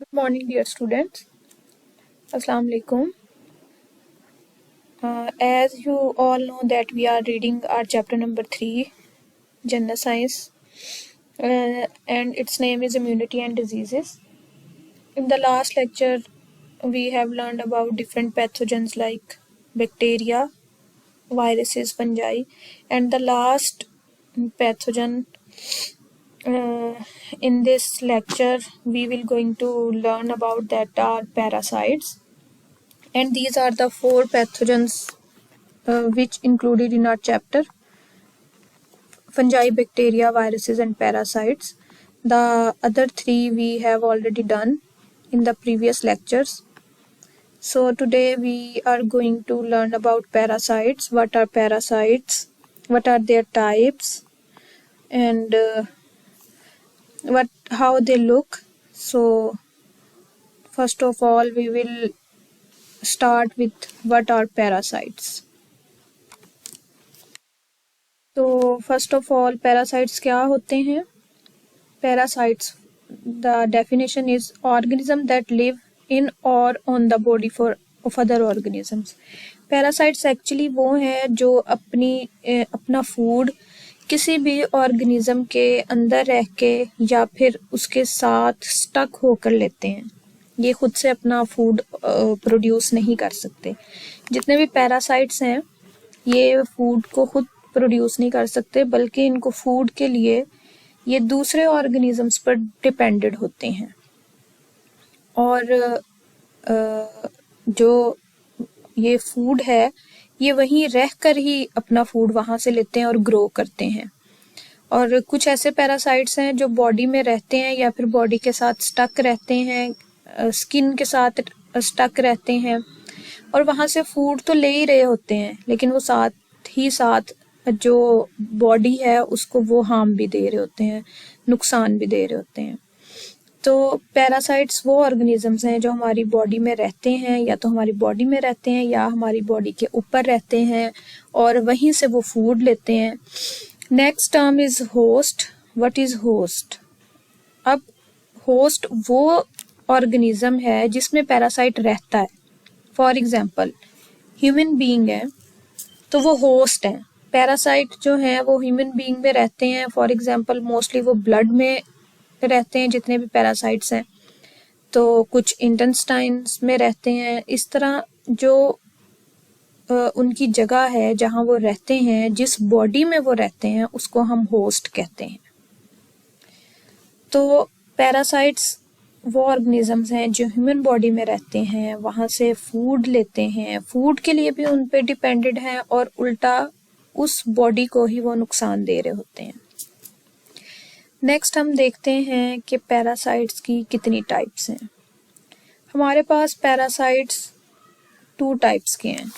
Good morning, dear students. Assalamu alaikum. As you all know that we are reading our chapter number 3, General Science, and its name is Immunity and Diseases. In the last lecture, we have learned about different pathogens like bacteria, viruses, fungi, and the last pathogen in this lecture we will going to learn about that are parasites. And these are the 4 pathogens which included in our chapter: fungi, bacteria, viruses, and parasites. The other 3 we have already done in the previous lectures. So today we are going to learn about parasites. What are parasites? What are their types? And how they look. So first of all, we will start with what are parasites. तो first of all parasites क्या होते हैं? Parasites, the definition is organism that live in or on the body for of other organisms. Parasites actually वो हैं जो अपना food किसी भी ऑर्गेनिज्म के अंदर रह के या फिर उसके साथ स्टक होकर लेते हैं. ये खुद से अपना फूड प्रोड्यूस नहीं कर सकते. जितने भी पैरासाइट्स हैं ये फूड को खुद प्रोड्यूस नहीं कर सकते, बल्कि इनको फूड के लिए ये दूसरे ऑर्गेनिजम्स पर डिपेंडेड होते हैं. और जो ये फूड है ये वहीं रहकर ही अपना फूड वहां से लेते हैं और ग्रो करते हैं. और कुछ ऐसे पैरासाइट्स हैं जो बॉडी में रहते हैं या फिर बॉडी के साथ स्टक रहते हैं, स्किन के साथ स्टक रहते हैं और वहां से फूड तो ले ही रहे होते हैं, लेकिन वो साथ ही साथ जो बॉडी है उसको वो हार्म भी दे रहे होते हैं, नुकसान भी दे रहे होते हैं. तो पैरासाइट्स वो ऑर्गेनिजम्स हैं जो हमारी बॉडी में रहते हैं, या तो हमारी बॉडी में रहते हैं या हमारी बॉडी के ऊपर रहते हैं और वहीं से वो फूड लेते हैं. Next term is host. What is host? अब होस्ट वो ऑर्गेनिज्म है जिसमें पैरासाइट रहता है. फॉर एग्जाम्पल ह्यूमन बीइंग है तो वो होस्ट है. पैरासाइट जो है वो ह्यूमन बीइंग में रहते हैं. फॉर एग्जाम्पल मोस्टली वो ब्लड में रहते हैं जितने भी पैरासाइट्स हैं, तो कुछ इंटेस्टाइन्स में रहते हैं. इस तरह जो उनकी जगह है जहाँ वो रहते हैं, जिस बॉडी में वो रहते हैं, उसको हम होस्ट कहते हैं. तो पैरासाइट्स वो ऑर्गेनिजम्स हैं जो ह्यूमन बॉडी में रहते हैं, वहाँ से फूड लेते हैं, फूड के लिए भी उन पे डिपेंडेड हैं और उल्टा उस बॉडी को ही वो नुकसान दे रहे होते हैं. नेक्स्ट हम देखते हैं कि पैरासाइट्स की कितनी टाइप्स हैं. हमारे पास पैरासाइट्स 2 टाइप्स के हैं.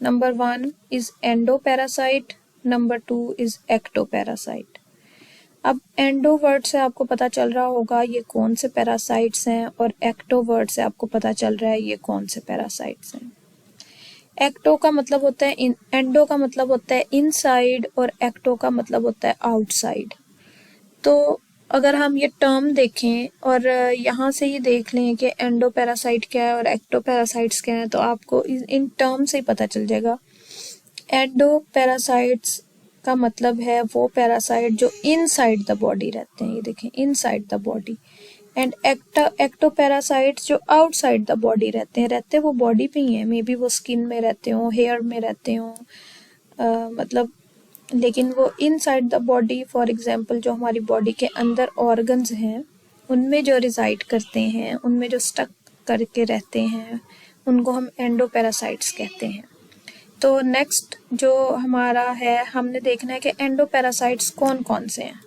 Number 1 is endoparasite, number 2 is ectoparasite. अब एंडो वर्ड से आपको पता चल रहा होगा ये कौन से पैरासाइट्स हैं, और एक्टो वर्ड से आपको पता चल रहा है ये कौन से पैरासाइट्स हैं. एक्टो का मतलब होता है एंडो का मतलब होता है इनसाइड और एक्टो का मतलब होता है आउटसाइड. तो अगर हम ये टर्म देखें और यहाँ से ही देख लें कि एंडो पैरासाइट क्या है और एक्टो पैरासाइट्स क्या है, तो आपको इन टर्म से ही पता चल जाएगा. एंडो पैरासाइट्स का मतलब है वो पैरासाइट जो इनसाइड द बॉडी रहते हैं. ये देखें, inside the body. And ectoparasites जो आउटसाइड द बॉडी रहते वो बॉडी पे ही हैं. मे बी वो स्किन में रहते हो, हेयर में रहते हो, मतलब लेकिन वो inside the body, for example जो हमारी बॉडी के अंदर ऑर्गन्स हैं उनमें जो रिजाइड करते हैं, उनमें जो स्टक करके रहते हैं, उनको हम एंडोपैरासाइट्स कहते हैं. तो नेक्स्ट जो हमारा है, हमने देखना है कि एंडोपैरासाइट्स कौन कौन से हैं.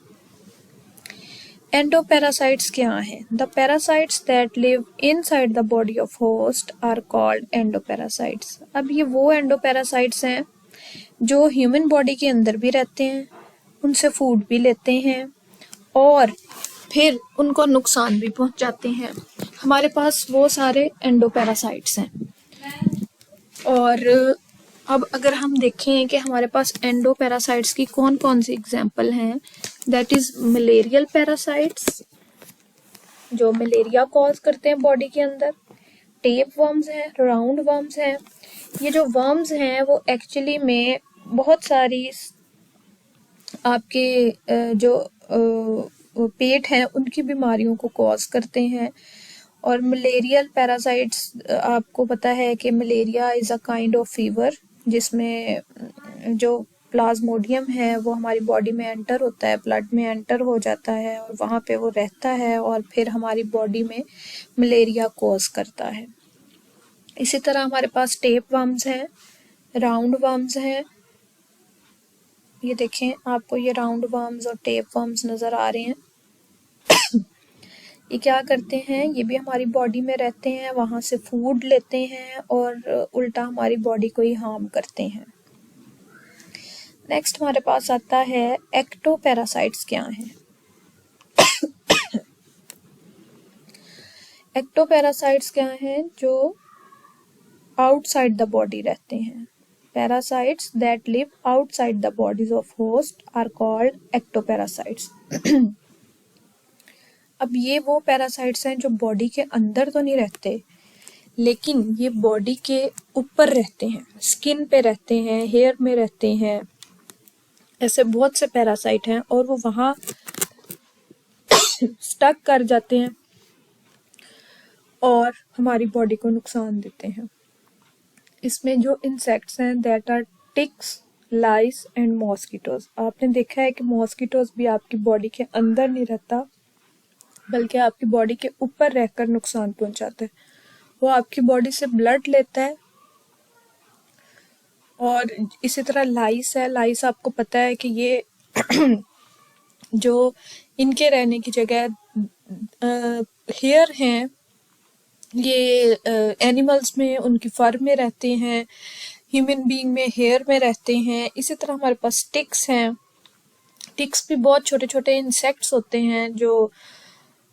एंडोपैरासाइट्स क्या हैं? The parasites that live inside the body of host are called endoparasites. अब ये वो एंडोपैरासाइट्स हैं जो ह्यूमन बॉडी के अंदर भी रहते हैं, उनसे फूड भी लेते हैं और फिर उनको नुकसान भी पहुंचाते हैं. हमारे पास वो सारे एंडोपैरासाइट्स हैं. और अब अगर हम देखें कि हमारे पास एंडोपैरासाइट्स की कौन कौन सी एग्जाम्पल हैं, दैट इज मलेरियल पैरासाइट्स, जो मलेरिया कॉज करते हैं बॉडी के अंदर। टेप वर्म्स हैं, राउंड वर्म्स हैं। ये जो वर्म्स हैं वो एक्चुअली में बहुत सारी आपके जो पेट हैं उनकी बीमारियों को कॉज करते हैं। और मलेरियल पैरासाइट्स, आपको पता है कि malaria is a kind of fever जिसमें जो प्लाज्मोडियम है वो हमारी बॉडी में एंटर होता है, ब्लड में एंटर हो जाता है और वहाँ पे वो रहता है और फिर हमारी बॉडी में मलेरिया कॉज करता है। इसी तरह हमारे पास टेप वर्म्स हैं, राउंड वर्म्स हैं। ये देखें, आपको ये राउंड वर्म्स और टेप वर्म्स नज़र आ रहे हैं। ये क्या करते हैं, ये भी हमारी बॉडी में रहते हैं, वहाँ से फूड लेते हैं और उल्टा हमारी बॉडी को ही हार्म करते हैं। नेक्स्ट हमारे पास आता है एक्टोपैरासाइट्स क्या हैं। एक्टोपैरासाइट्स क्या हैं, जो आउटसाइड द बॉडी रहते हैं। Parasites that live outside the bodies of host are called ectoparasites. अब ये वो पैरासाइट्स हैं जो बॉडी के अंदर तो नहीं रहते, लेकिन ये बॉडी के ऊपर रहते हैं, स्किन पे रहते हैं, हेयर में रहते हैं। ऐसे बहुत से पैरासाइट हैं और वो वहाँ स्टक कर जाते हैं और हमारी बॉडी को नुकसान देते हैं। इसमें जो इंसेक्ट्स हैं that are ticks, lice and mosquitoes. आपने देखा है कि मॉस्किटोज भी आपकी बॉडी के अंदर नहीं रहता बल्कि आपकी बॉडी के ऊपर रहकर नुकसान पहुंचाता है। वो आपकी बॉडी से ब्लड लेता है। और इसी तरह लाइस है, लाइस आपको पता है कि ये जो इनके रहने की जगह हेयर हैं, ये एनिमल्स में उनकी फर में रहते हैं, ह्यूमन बीइंग में हेयर में रहते हैं। इसी तरह हमारे पास टिक्स हैं। टिक्स भी बहुत छोटे छोटे इंसेक्ट्स होते हैं जो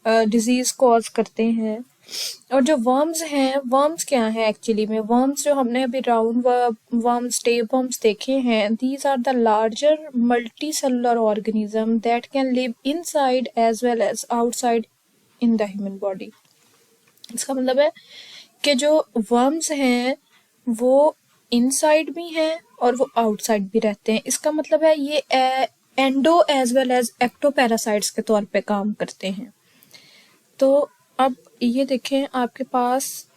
डिजीज कॉज करते हैं। और जो वर्म्स हैं, वर्म्स क्या हैं एक्चुअली में, वर्म्स जो हमने अभी राउंड वर्म्स, टेप वर्म्स देखे हैं, these are the larger multicellular organism that can live inside as well as outside in the human body. इसका मतलब है कि जो वर्म्स हैं वो इनसाइड भी हैं और वो आउटसाइड भी रहते हैं। इसका मतलब है ये endo as well as ectoparasites के तौर पे काम करते हैं। तो अब ये देखें, आपके पास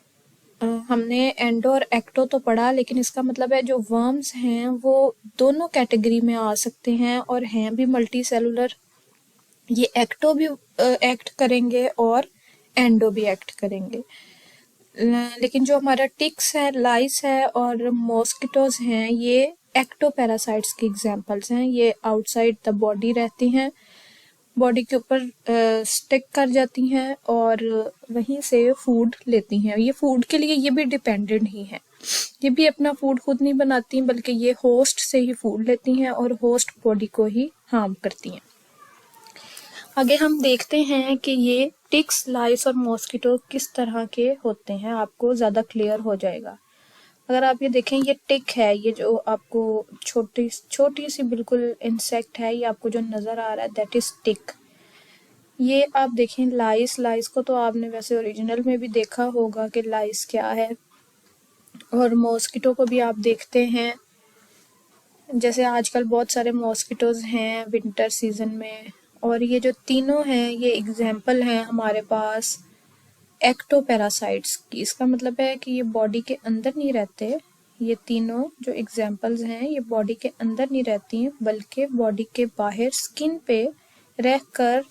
हमने एंडो और एक्टो तो पढ़ा, लेकिन इसका मतलब है जो वर्म्स हैं वो दोनों कैटेगरी में आ सकते हैं और हैं भी मल्टी सेलुलर। ये एक्टो भी एक्ट करेंगे और एंडो भी एक्ट करेंगे। लेकिन जो हमारा टिक्स है, लाइस है और मॉस्किटोज हैं, ये एक्टोपैरासाइट्स की एग्जांपल्स हैं। ये आउटसाइड द बॉडी रहती हैं, बॉडी के ऊपर स्टिक कर जाती हैं और वहीं से फूड लेती हैं। ये फूड के लिए ये भी डिपेंडेंट ही हैं, ये भी अपना फूड खुद नहीं बनाती बल्कि ये होस्ट से ही फूड लेती हैं और होस्ट बॉडी को ही हार्म करती हैं। आगे हम देखते हैं कि ये टिक्स, लाइस और मॉस्किटो किस तरह के होते हैं, आपको ज़्यादा क्लियर हो जाएगा। अगर आप ये देखें, ये टिक है, ये जो आपको छोटी छोटी सी बिल्कुल इंसेक्ट है, ये आपको जो नज़र आ रहा है दैट इज़ टिक। ये आप देखें लाइस, लाइस को तो आपने वैसे ओरिजिनल में भी देखा होगा कि लाइस क्या है। और मॉस्किटो को भी आप देखते हैं, जैसे आजकल बहुत सारे मॉस्किटोज हैं विंटर सीजन में। और ये जो तीनों हैं ये एग्जाम्पल हैं हमारे पास एक्टोपैरासाइट्स की। इसका मतलब है कि ये बॉडी के अंदर नहीं रहते, ये तीनों जो एग्जाम्पल्स हैं ये बॉडी के अंदर नहीं रहती हैं बल्कि बॉडी के बाहर स्किन पे रहकर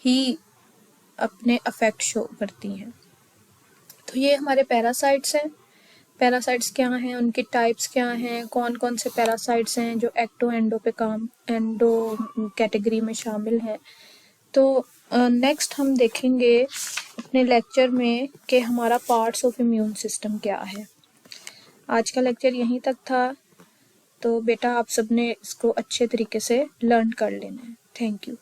ही अपने अफेक्ट शो करती हैं। तो ये हमारे पैरासाइट्स हैं। पैरासाइट्स क्या हैं, उनके टाइप्स क्या हैं, कौन कौन से पैरासाइट्स हैं जो एक्टो एंडो पे काम, एंडो कैटेगरी में शामिल हैं। तो नेक्स्ट हम देखेंगे अपने लेक्चर में कि हमारा पार्ट्स ऑफ इम्यून सिस्टम क्या है। आज का लेक्चर यहीं तक था, तो बेटा आप सबने इसको अच्छे तरीके से लर्न कर लेना है। Thank you.